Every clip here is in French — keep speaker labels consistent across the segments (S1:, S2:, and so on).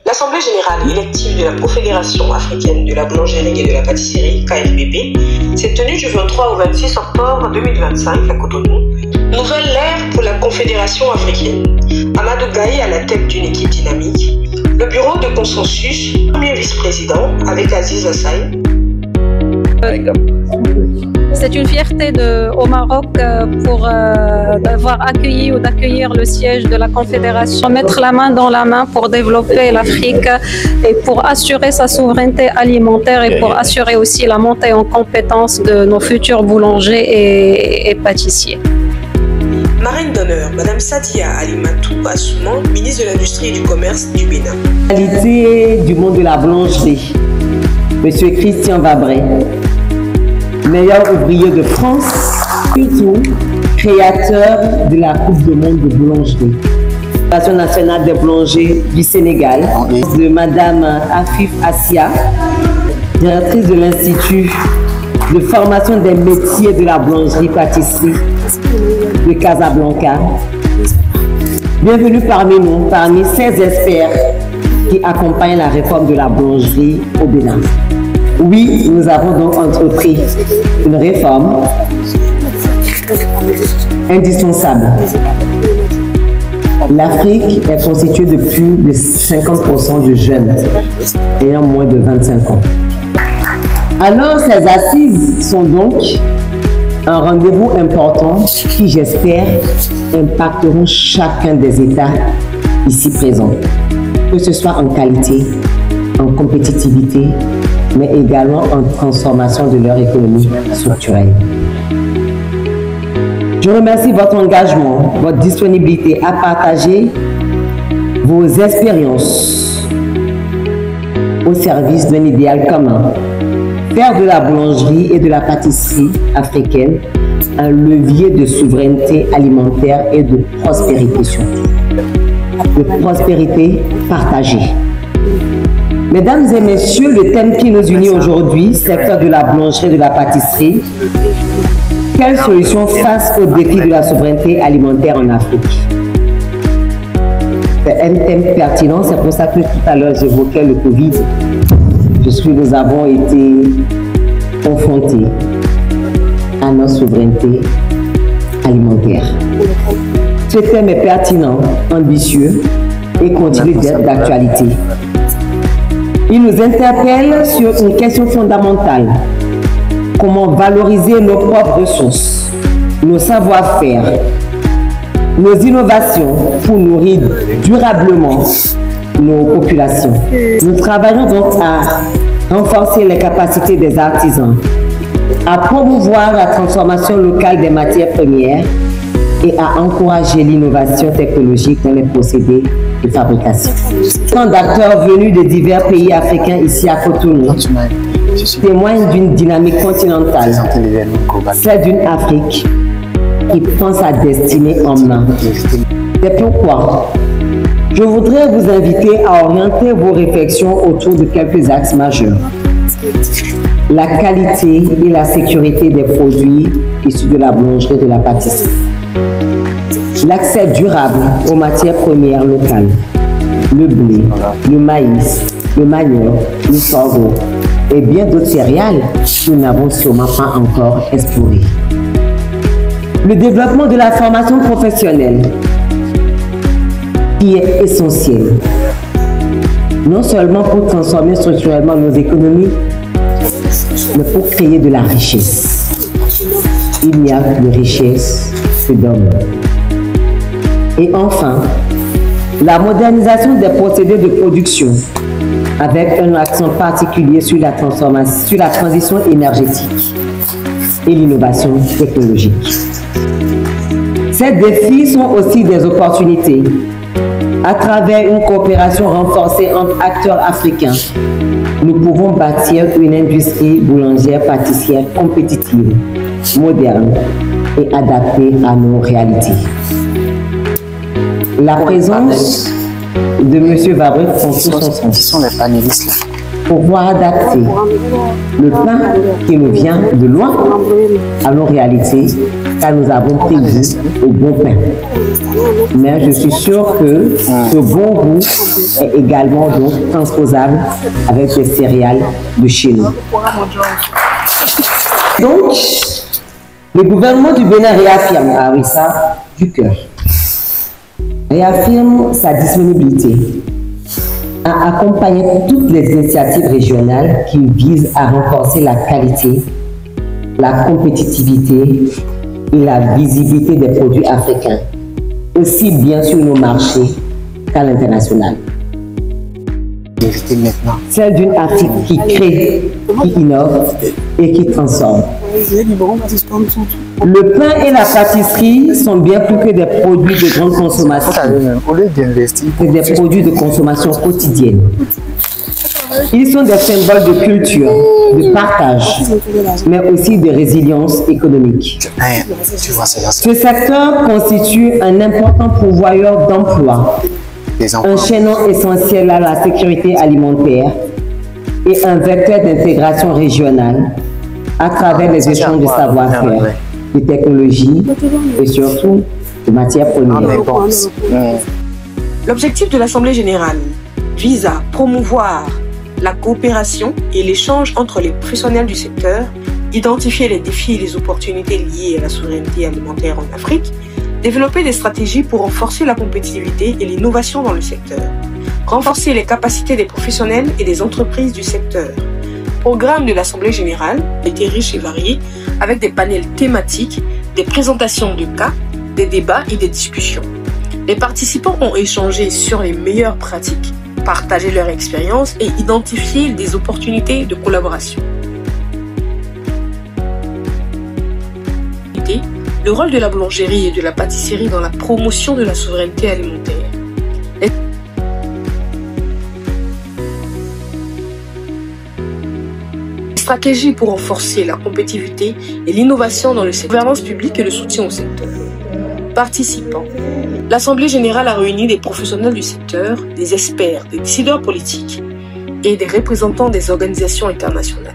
S1: L'Assemblée générale élective de la Confédération africaine de la boulangerie et de la pâtisserie, KFBP, s'est tenue du 23 au 26 octobre 2025 à Cotonou. Nouvelle ère pour la Confédération africaine. Amadou Gaye à la tête d'une équipe dynamique. Le bureau de consensus, premier vice-président avec Aziz Assaï.
S2: C'est une fierté au Maroc pour d'avoir accueilli ou d'accueillir le siège de la Confédération, mettre la main dans la main pour développer l'Afrique et pour assurer sa souveraineté alimentaire et pour assurer aussi la montée en compétence de nos futurs boulangers et pâtissiers.
S1: Marraine d'honneur, Madame Sadia Alimatou Assouman, ministre de l'Industrie et du Commerce du Bénin.
S3: Qualité du monde de la boulangerie, Monsieur Christian Vabré, meilleur ouvrier de France, surtout créateur de la Coupe du monde de boulangerie. L'association nationale des boulangers du Sénégal, de Madame Afif Assia, directrice de l'Institut de formation des métiers de la boulangerie-pâtisserie de Casablanca. Bienvenue parmi nous, parmi ces experts qui accompagnent la réforme de la boulangerie au Bénin. Oui, nous avons donc entrepris une réforme indispensable. L'Afrique est constituée de plus de 50% de jeunes ayant moins de 25 ans. Alors, ces assises sont donc un rendez-vous important qui, j'espère, impacteront chacun des États ici présents, que ce soit en qualité, en compétitivité, mais également en transformation de leur économie structurelle. Je remercie votre engagement, votre disponibilité à partager vos expériences au service d'un idéal commun. Faire de la boulangerie et de la pâtisserie africaine un levier de souveraineté alimentaire et de prospérité surtout. De prospérité partagée. Mesdames et messieurs, le thème qui nous unit aujourd'hui, secteur de la boulangerie et de la pâtisserie, quelles solutions face au défi de la souveraineté alimentaire en Afrique? C'est un thème pertinent, c'est pour ça que tout à l'heure j'évoquais le Covid, puisque nous avons été confrontés à notre souveraineté alimentaire. Ce thème est pertinent, ambitieux et continue d'être d'actualité. Il nous interpelle sur une question fondamentale. Comment valoriser nos propres ressources, nos savoir-faire, nos innovations pour nourrir durablement nos populations. Nous travaillons donc à renforcer les capacités des artisans, à promouvoir la transformation locale des matières premières et à encourager l'innovation technologique dans les procédés de fabrication. Tant d'acteurs venus de divers pays africains ici à Cotonou témoignent d'une dynamique continentale, celle d'une Afrique qui prend sa destinée en main. C'est pourquoi je voudrais vous inviter à orienter vos réflexions autour de quelques axes majeurs. La qualité et la sécurité des produits issus de la boulangerie et de la pâtisserie. L'accès durable aux matières premières locales, le blé, le maïs, le manioc, le sorgho et bien d'autres céréales que nous n'avons sûrement pas encore explorées. Le développement de la formation professionnelle qui est essentiel, non seulement pour transformer structurellement nos économies, mais pour créer de la richesse. Il n'y a de richesse que d'hommes. Et enfin, la modernisation des procédés de production avec un accent particulier sur la transition énergétique et l'innovation technologique. Ces défis sont aussi des opportunités. À travers une coopération renforcée entre acteurs africains, nous pouvons bâtir une industrie boulangère pâtissière compétitive, moderne et adaptée à nos réalités. La présence de M. Vabré prend tout son sens.
S4: Qui sont les panélistes là?
S3: Pour pouvoir adapter le pain qui nous vient de loin à nos réalités car nous avons pris goût au bon pain. Mais je suis sûr que ce bon goût est également donc transposable avec les céréales de chez nous. Donc, le gouvernement du Bénin réaffirme, ah oui, ça, du cœur, réaffirme sa disponibilité à accompagner toutes les initiatives régionales qui visent à renforcer la qualité, la compétitivité et la visibilité des produits africains, aussi bien sur nos marchés qu'à l'international. Celle d'une Afrique qui crée, qui innove et qui transforme. Le pain et la pâtisserie sont bien plus que des produits de grande consommation, c'est des produits de consommation quotidienne. Ils sont des symboles de culture, de partage, mais aussi de résilience économique. Ce secteur constitue un important pourvoyeur d'emplois, un chaînon essentiel à la sécurité alimentaire et un vecteur d'intégration régionale à travers les échanges de savoir-faire, de technologies et surtout de matières premières.
S1: L'objectif de l'Assemblée générale vise à promouvoir la coopération et l'échange entre les professionnels du secteur, identifier les défis et les opportunités liées à la souveraineté alimentaire en Afrique, développer des stratégies pour renforcer la compétitivité et l'innovation dans le secteur, renforcer les capacités des professionnels et des entreprises du secteur. Le programme de l'Assemblée générale a été riche et varié avec des panels thématiques, des présentations de cas, des débats et des discussions. Les participants ont échangé sur les meilleures pratiques, partagé leur expérience et identifié des opportunités de collaboration. Le rôle de la boulangerie et de la pâtisserie dans la promotion de la souveraineté alimentaire. Les stratégies pour renforcer la compétitivité et l'innovation dans le secteur, la gouvernance publique et le soutien au secteur. Participants. L'Assemblée générale a réuni des professionnels du secteur, des experts, des décideurs politiques et des représentants des organisations internationales.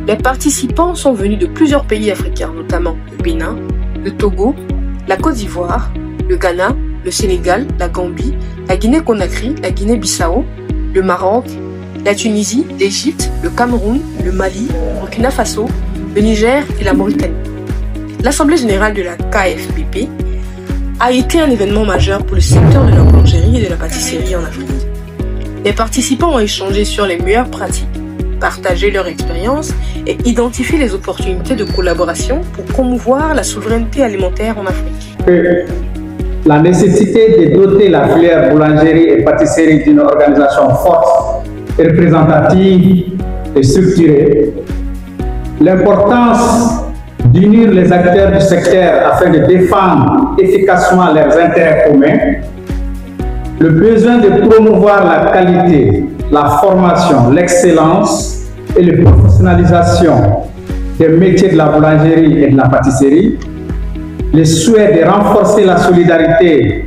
S1: Les participants sont venus de plusieurs pays africains, notamment le Bénin, le Togo, la Côte d'Ivoire, le Ghana, le Sénégal, la Gambie, la Guinée-Conakry, la Guinée-Bissau, le Maroc, la Tunisie, l'Égypte, le Cameroun, le Mali, le Burkina Faso, le Niger et la Mauritanie. L'Assemblée générale de la KFPP a été un événement majeur pour le secteur de la boulangerie et de la pâtisserie en Afrique. Les participants ont échangé sur les meilleures pratiques, partagé leur expérience et identifié les opportunités de collaboration pour promouvoir la souveraineté alimentaire en Afrique.
S4: La nécessité de doter la filière boulangerie et pâtisserie d'une organisation forte, représentative et structurée, l'importance d'unir les acteurs du secteur afin de défendre efficacement leurs intérêts communs, le besoin de promouvoir la qualité, la formation, l'excellence et la professionnalisation des métiers de la boulangerie et de la pâtisserie, le souhait de renforcer la solidarité,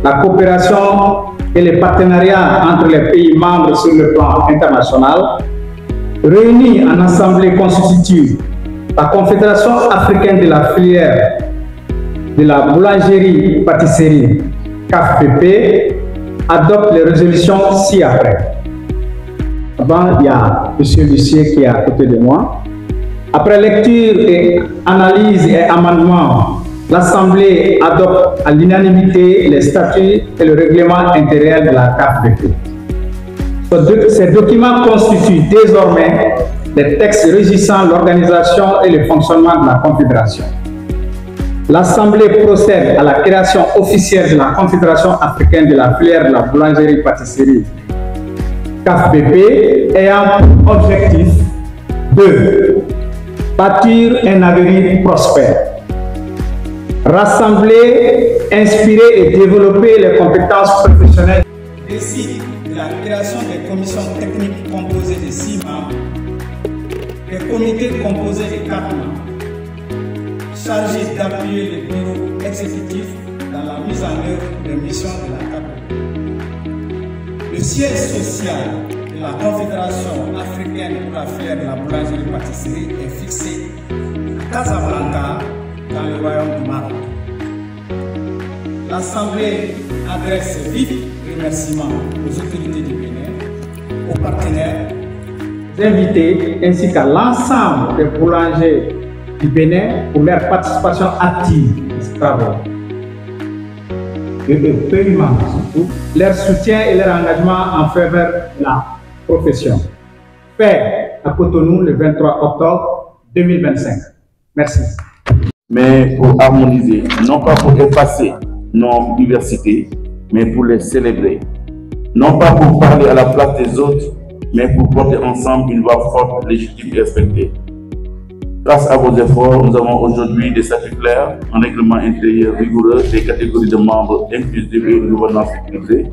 S4: la coopération et les partenariats entre les pays membres sur le plan international, réunis en assemblée constitutive, la Confédération africaine de la filière de la boulangerie-pâtisserie, KFPP, adopte les résolutions ci-après. Avant, il y a M. Lucier qui est à côté de moi. Après lecture et analyse et amendement, l'Assemblée adopte à l'unanimité les statuts et le règlement intérieur de la KFPP. Ces documents constituent désormais des textes régissant l'organisation et le fonctionnement de la Confédération. L'Assemblée procède à la création officielle de la Confédération africaine de la filière de la boulangerie-pâtisserie, KFPP, ayant pour objectif de bâtir un avenir prospère, rassembler, inspirer et développer les compétences professionnelles. Décide de la création des commissions techniques composées de 6 membres, des comités composés de 4 membres, chargés d'appuyer le bureau exécutif dans la mise en œuvre des missions de la KFPP. Le siège social de la Confédération africaine pour la filière de la boulangerie-pâtisserie est fixé à Casablanca, dans le royaume du Maroc. L'Assemblée adresse vifs remerciements aux autorités du Bénin, aux partenaires, aux invités ainsi qu'à l'ensemble des boulangers du Bénin pour leur participation active à ce travail. Et le paiement surtout, leur soutien et leur engagement en faveur de la profession. Fait à Cotonou le 23 octobre 2025. Merci.
S5: Mais pour harmoniser, non pas pour effacer nos diversités, mais pour les célébrer. Non pas pour parler à la place des autres, mais pour porter ensemble une voix forte, légitime et respectée. Grâce à vos efforts, nous avons aujourd'hui des statuts clairs, un règlement intérieur rigoureux, des catégories de membres inclusives et une gouvernance sécurisée.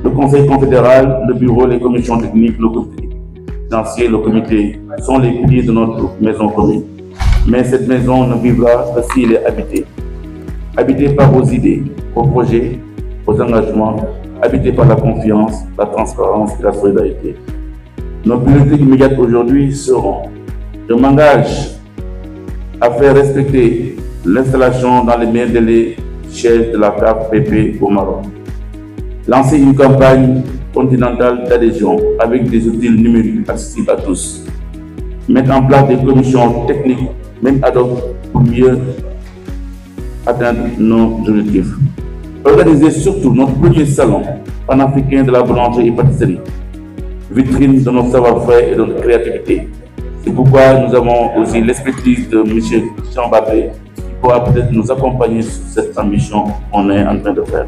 S5: Le Conseil confédéral, le bureau, les commissions techniques, le comité financier, le comité sont les piliers de notre maison commune. Mais cette maison ne vivra que si elle est habitée. Habitée par vos idées, vos projets, vos engagements, habitée par la confiance, la transparence et la solidarité. Nos priorités immédiates aujourd'hui seront: je m'engage à faire respecter l'installation dans les meilleurs délais chefs de la CAF-PP au Maroc. Lancer une campagne continentale d'adhésion avec des outils numériques accessibles à tous. Mettre en place des commissions techniques, même ad hoc, pour mieux atteindre nos objectifs. Organiser surtout notre premier salon panafricain de la boulangerie et pâtisserie, vitrine de notre savoir-faire et de notre créativité. C'est pourquoi nous avons aussi l'expertise de M. Jean Babé, qui pourra peut-être nous accompagner sur cette ambition qu'on est en train de faire.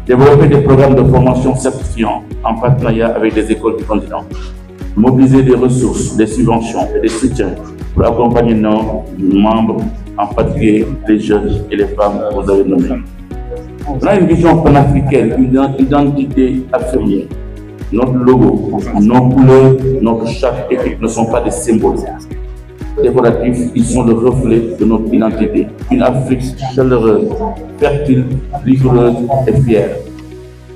S5: Développer des programmes de formation certifiants en partenariat avec des écoles du continent. Mobiliser des ressources, des subventions et des soutiens pour accompagner nos membres, en particulier les jeunes et les femmes que vous avez nommés. On a une vision panafricaine, une identité affirmée. Notre logo, nos couleurs, notre charte épique ne sont pas des symboles décoratifs, ils sont le reflet de notre identité. Une Afrique chaleureuse, fertile, rigoureuse et fière.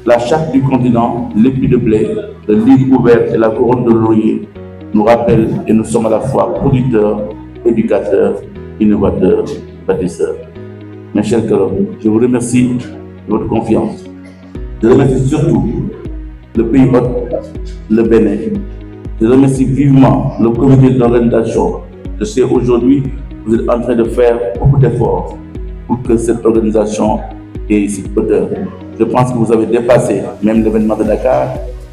S5: La charte du continent, l'épi de blé, le livre ouvert et la couronne de laurier nous rappellent et nous sommes à la fois producteurs, éducateurs, innovateurs, bâtisseurs. Mes chers collègues, je vous remercie de votre confiance. Je remercie surtout le pays hôte, le Bénin. Je remercie vivement le comité d'organisation. Je sais aujourd'hui que vous êtes en train de faire beaucoup d'efforts pour que cette organisation ait cette hauteur. Je pense que vous avez dépassé même l'événement de Dakar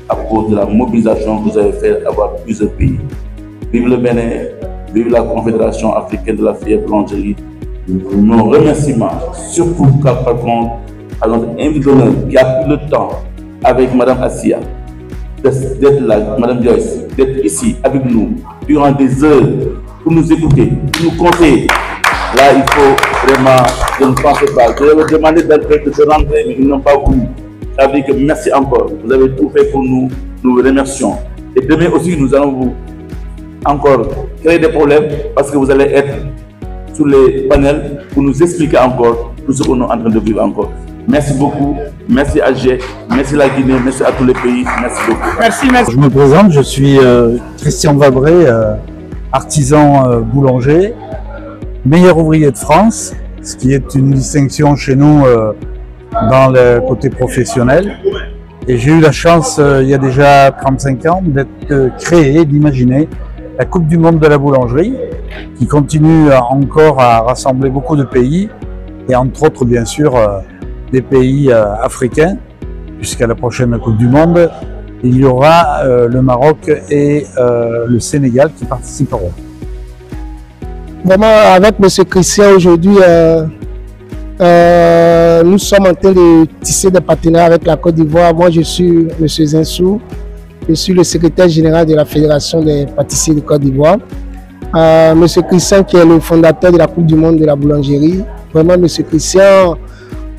S5: à cause de la mobilisation que vous avez fait avoir plusieurs pays. Vive le Bénin, vive la Confédération africaine de la filière boulangerie. Nos remerciements, surtout par contre, à notre invité d'honneur qui a pris le temps avec Mme Assia, d'être là, Mme Joyce, d'être ici avec nous durant des heures pour nous écouter, pour nous conseiller. Là, il faut vraiment, je ne pense pas. Je leur ai demandé de se rentrer, mais ils n'ont pas voulu. Ça veut dire que merci encore. Vous avez tout fait pour nous. Nous vous remercions. Et demain aussi, nous allons vous encore créer des problèmes parce que vous allez être sous les panels pour nous expliquer encore tout ce qu'on est en train de vivre encore. Merci beaucoup. Merci à G, merci à la Guinée, merci à tous les pays. Merci beaucoup.
S4: Merci.
S6: Je me présente, je suis Christian Vabré, artisan boulanger, meilleur ouvrier de France, ce qui est une distinction chez nous dans le côté professionnel. Et j'ai eu la chance, il y a déjà 35 ans, d'être créé, d'imaginer la Coupe du Monde de la boulangerie, qui continue encore à rassembler beaucoup de pays, et entre autres, bien sûr, des pays africains. Jusqu'à la prochaine Coupe du Monde, il y aura le Maroc et le Sénégal qui participeront.
S7: Vraiment, avec M. Christian, aujourd'hui, nous sommes en train de tisser des partenariats avec la Côte d'Ivoire. Moi, je suis M. Zinsou, je suis le secrétaire général de la Fédération des pâtissiers de Côte d'Ivoire. M. Christian, qui est le fondateur de la Coupe du Monde de la boulangerie. Vraiment, M. Christian,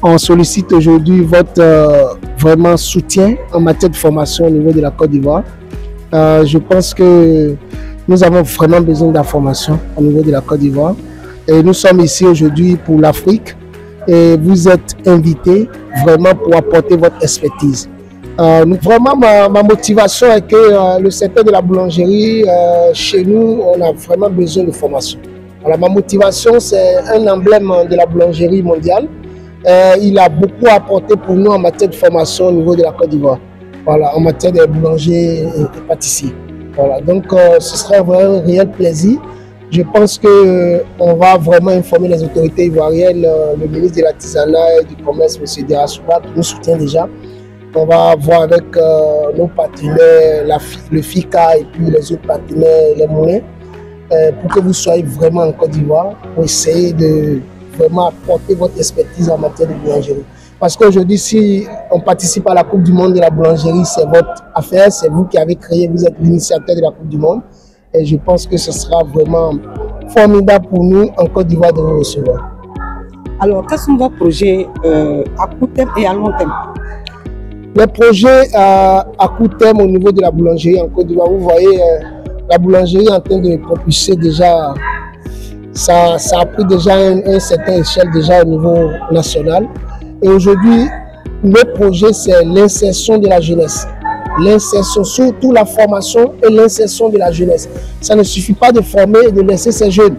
S7: on sollicite aujourd'hui votre vraiment soutien en matière de formation au niveau de la Côte d'Ivoire. Je pense que nous avons vraiment besoin d'informations au niveau de la Côte d'Ivoire. Et nous sommes ici aujourd'hui pour l'Afrique. Et vous êtes invités vraiment pour apporter votre expertise. Vraiment, ma motivation est que le secteur de la boulangerie, chez nous, on a vraiment besoin de formation. Voilà, ma motivation, c'est un emblème de la boulangerie mondiale. Il a beaucoup apporté pour nous en matière de formation au niveau de la Côte d'Ivoire. Voilà, en matière de boulanger et pâtissier. Voilà, donc ce sera vraiment un réel plaisir. Je pense qu'on va vraiment informer les autorités ivoiriennes, le ministre de l'Artisanat et du Commerce, M. Derasouba, qui nous soutient déjà. On va voir avec nos partenaires, le FICA et puis les autres partenaires, les moulins, pour que vous soyez vraiment en Côte d'Ivoire, pour essayer de vraiment apporter votre expertise en matière de boulangerie. Parce qu'aujourd'hui, si on participe à la Coupe du Monde de la boulangerie, c'est votre affaire, c'est vous qui avez créé, vous êtes l'initiateur de la Coupe du Monde. Et je pense que ce sera vraiment formidable pour nous en Côte d'Ivoire de vous recevoir.
S8: Alors, quels sont vos projets à court terme et à long terme?
S7: Les projets à court terme au niveau de la boulangerie en Côte d'Ivoire, vous voyez, la boulangerie est en train de propulser déjà, ça a pris déjà une certaine échelle déjà au niveau national. Et aujourd'hui, le projet, c'est l'insertion de la jeunesse. L'insertion, surtout la formation et l'insertion de la jeunesse. Ça ne suffit pas de former et de laisser ces jeunes.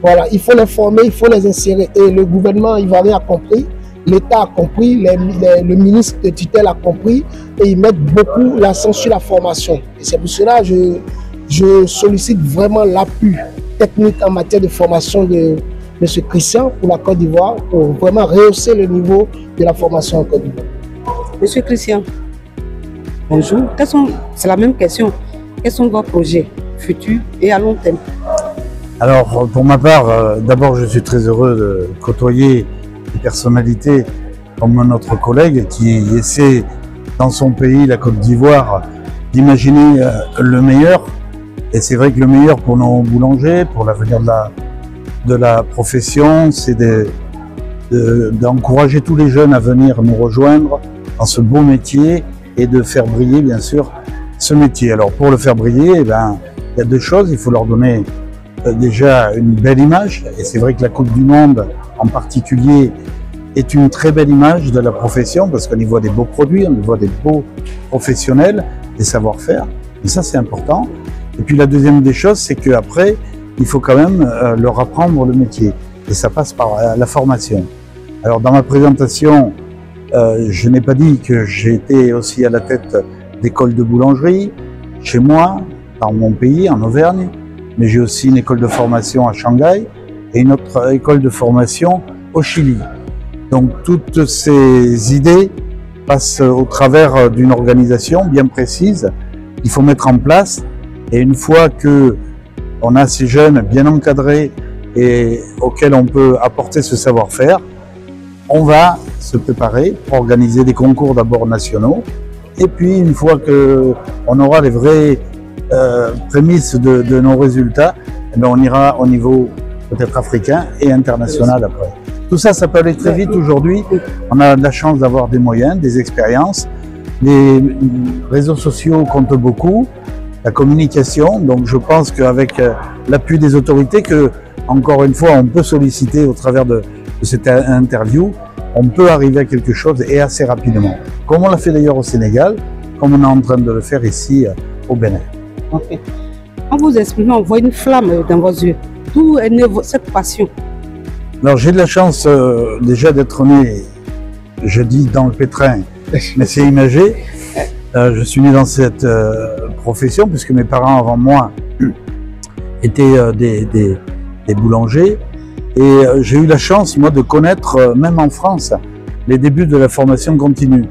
S7: Voilà, il faut les former, il faut les insérer. Et le gouvernement ivoirien a compris, l'État a compris, le ministre de tutelle a compris, et ils mettent beaucoup l'accent sur la formation. Et c'est pour cela que je sollicite vraiment l'appui technique en matière de formation de M. Christian pour la Côte d'Ivoire, pour vraiment rehausser le niveau de la formation en Côte d'Ivoire.
S8: Monsieur Christian, bonjour. C'est la même question. Quels sont vos projets futurs et à long terme?
S6: Alors, pour ma part, d'abord, je suis très heureux de côtoyer des personnalités comme notre collègue qui essaie, dans son pays, la Côte d'Ivoire, d'imaginer le meilleur. Et c'est vrai que le meilleur pour nos boulangers, pour l'avenir de la profession, c'est d'encourager tous les jeunes à venir nous rejoindre dans ce beau métier et de faire briller, bien sûr, ce métier. Alors, pour le faire briller, eh ben, il y a deux choses. Il faut leur donner déjà une belle image. Et c'est vrai que la Coupe du Monde, en particulier, est une très belle image de la profession parce qu'on y voit des beaux produits, on y voit des beaux professionnels, des savoir-faire. Et ça, c'est important. Et puis, la deuxième des choses, c'est qu'après, il faut quand même leur apprendre le métier. Et ça passe par la formation. Alors, dans ma présentation, je n'ai pas dit que j'ai été aussi à la tête d'écoles de boulangerie, chez moi, dans mon pays, en Auvergne, mais j'ai aussi une école de formation à Shanghai et une autre école de formation au Chili. Donc toutes ces idées passent au travers d'une organisation bien précise qu'il faut mettre en place. Et une fois qu'on a ces jeunes bien encadrés et auxquels on peut apporter ce savoir-faire, on va se préparer pour organiser des concours d'abord nationaux. Et puis, une fois qu'on aura les vraies prémices de nos résultats, eh bien, on ira au niveau peut-être africain et international après. Tout ça, ça peut aller très vite aujourd'hui. On a de la chance d'avoir des moyens, des expériences. Les réseaux sociaux comptent beaucoup, la communication. Donc, je pense qu'avec l'appui des autorités, encore une fois, on peut solliciter au travers de cette interview, on peut arriver à quelque chose et assez rapidement. Comme on l'a fait d'ailleurs au Sénégal, comme on est en train de le faire ici au Bénin.
S8: Okay. En vous exprimant, on voit une flamme dans vos yeux. D'où est née cette passion?
S6: Alors j'ai de la chance déjà d'être né, je dis dans le pétrin, mais c'est imagé. Je suis né dans cette profession puisque mes parents avant moi étaient des boulangers. Et j'ai eu la chance, moi, de connaître, même en France, les débuts de la formation continue.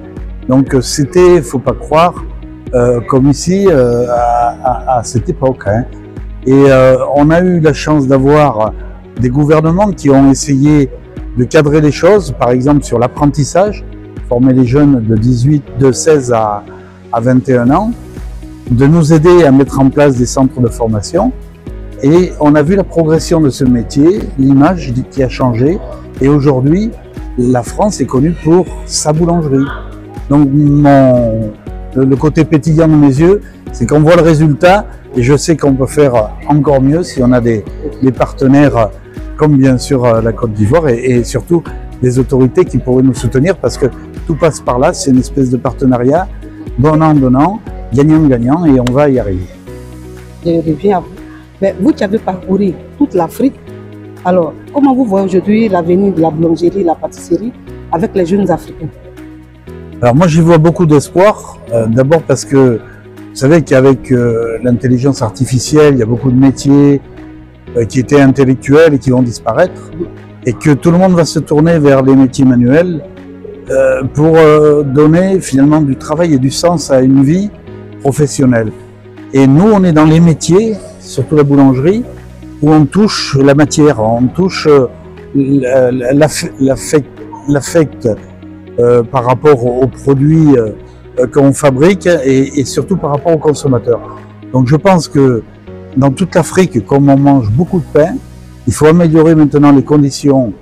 S6: Donc c'était, faut pas croire, comme ici, à cette époque. Hein. Et on a eu la chance d'avoir des gouvernements qui ont essayé de cadrer les choses, par exemple sur l'apprentissage, former les jeunes de 16 à 21 ans, de nous aider à mettre en place des centres de formation. Et on a vu la progression de ce métier, l'image qui a changé. Et aujourd'hui, la France est connue pour sa boulangerie. Donc le côté pétillant de mes yeux, c'est qu'on voit le résultat et je sais qu'on peut faire encore mieux si on a des partenaires comme bien sûr la Côte d'Ivoire et surtout des autorités qui pourraient nous soutenir parce que tout passe par là, c'est une espèce de partenariat donnant-donnant, gagnant-gagnant et on va y arriver.
S8: Je reviens à vous. Mais vous qui avez parcouru toute l'Afrique, Alors, comment vous voyez aujourd'hui l'avenir de la boulangerie, la pâtisserie avec les jeunes Africains?
S6: Alors moi j'y vois beaucoup d'espoir, d'abord parce que vous savez qu'avec l'intelligence artificielle, il y a beaucoup de métiers qui étaient intellectuels et qui vont disparaître, et que tout le monde va se tourner vers les métiers manuels pour donner finalement du travail et du sens à une vie professionnelle. Et nous, on est dans les métiers, surtout la boulangerie, où on touche la matière, on touche l'affect par rapport aux produits qu'on fabrique et surtout par rapport aux consommateurs. Donc je pense que dans toute l'Afrique, comme on mange beaucoup de pain, il faut améliorer maintenant les conditions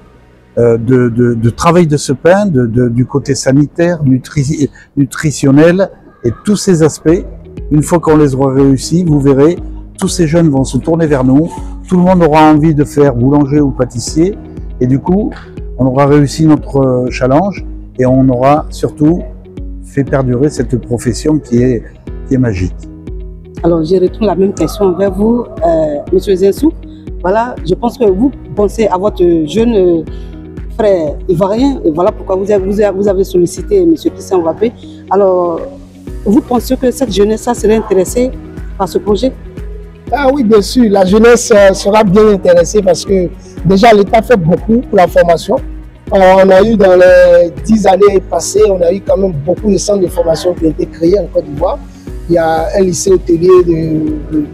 S6: de travail de ce pain, du côté sanitaire, nutritionnel et tous ces aspects. Une fois qu'on les aura réussis, vous verrez, tous ces jeunes vont se tourner vers nous, tout le monde aura envie de faire boulanger ou pâtissier et du coup, on aura réussi notre challenge et on aura surtout fait perdurer cette profession qui est magique.
S8: Alors, je retourne la même question vers vous, Monsieur Zinsou. Voilà, je pense que vous pensez à votre jeune frère ivoirien, et voilà pourquoi vous avez sollicité M. Christian Mbappé. Alors, vous pensez que cette jeunesse serait intéressée par ce projet?
S7: Ah oui, bien sûr, la jeunesse sera bien intéressée parce que déjà l'État fait beaucoup pour la formation. On a eu dans les 10 années passées, on a eu quand même beaucoup de centres de formation qui ont été créés en Côte d'Ivoire. Il y a un lycée hôtelier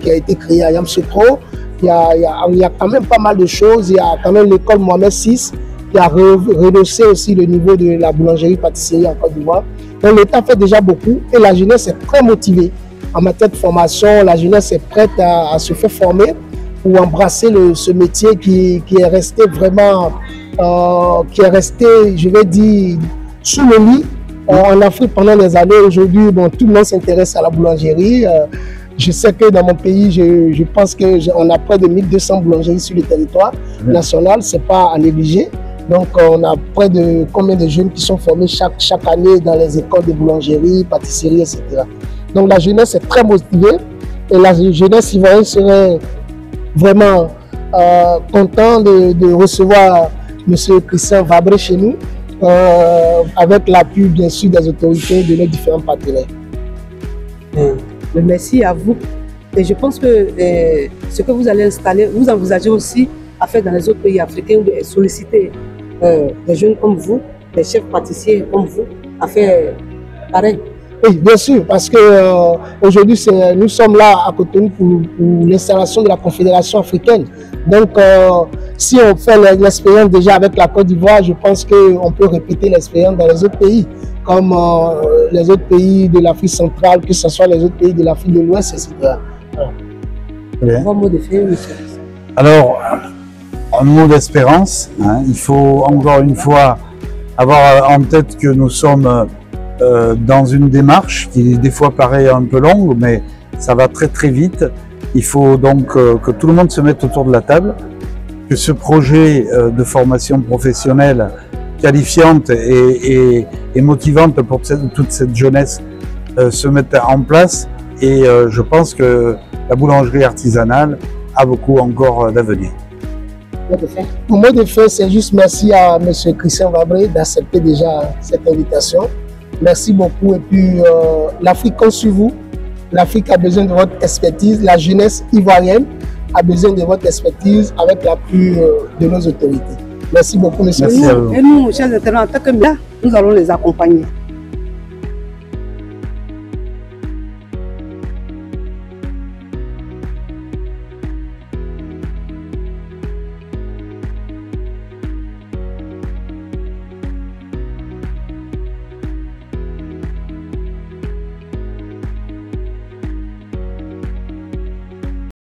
S7: qui a été créé à Yamoussoukro. Il y a quand même pas mal de choses. Il y a quand même l'école Mohamed VI qui a rehaussé aussi le niveau de la boulangerie-pâtisserie en Côte d'Ivoire. Donc l'État fait déjà beaucoup et la jeunesse est très motivée. En matière de formation, la jeunesse est prête à se faire former pour embrasser ce métier qui est resté vraiment, je vais dire, sous le lit en Afrique pendant des années. Aujourd'hui, bon, tout le monde s'intéresse à la boulangerie. Je sais que dans mon pays, je pense qu'on a près de 1200 boulangeries sur le territoire national. Ce n'est pas à négliger. Donc, on a près de combien de jeunes qui sont formés chaque année dans les écoles de boulangerie, pâtisserie, etc. Donc, la jeunesse est très motivée et la jeunesse ivoirienne serait vraiment content de recevoir M. Christian Vabré chez nous, avec l'appui, bien sûr, des autorités de nos différents partenaires.
S8: Merci à vous. Et je pense que ce que vous allez installer, vous envisagez aussi à faire dans les autres pays africains, de solliciter des jeunes comme vous, des chefs pâtissiers comme vous, à faire pareil.
S7: Oui, bien sûr, parce qu'aujourd'hui, nous sommes là à Cotonou pour l'installation de la Confédération africaine. Donc, si on fait l'expérience déjà avec la Côte d'Ivoire, je pense qu'on peut répéter l'expérience dans les autres pays, comme les autres pays de l'Afrique centrale, que ce soit les autres pays de l'Afrique de l'Ouest, etc.
S8: Un mot de fin, monsieur.
S6: Alors, un mot d'espérance. Hein, il faut encore une fois avoir en tête que nous sommes dans une démarche qui des fois paraît un peu longue, mais ça va très très vite. Il faut donc que tout le monde se mette autour de la table, que ce projet de formation professionnelle qualifiante et motivante pour toute cette jeunesse se mette en place. Et je pense que la boulangerie artisanale a beaucoup encore d'avenir.
S7: Pour mot de fin, c'est juste merci à M. Christian Vabré d'accepter déjà cette invitation. Merci beaucoup. Et puis, l'Afrique compte sur vous. L'Afrique a besoin de votre expertise. La jeunesse ivoirienne a besoin de votre expertise avec l'appui de nos autorités. Merci beaucoup, monsieur.
S8: Et nous, chers internautes, en tant que là, nous allons les accompagner.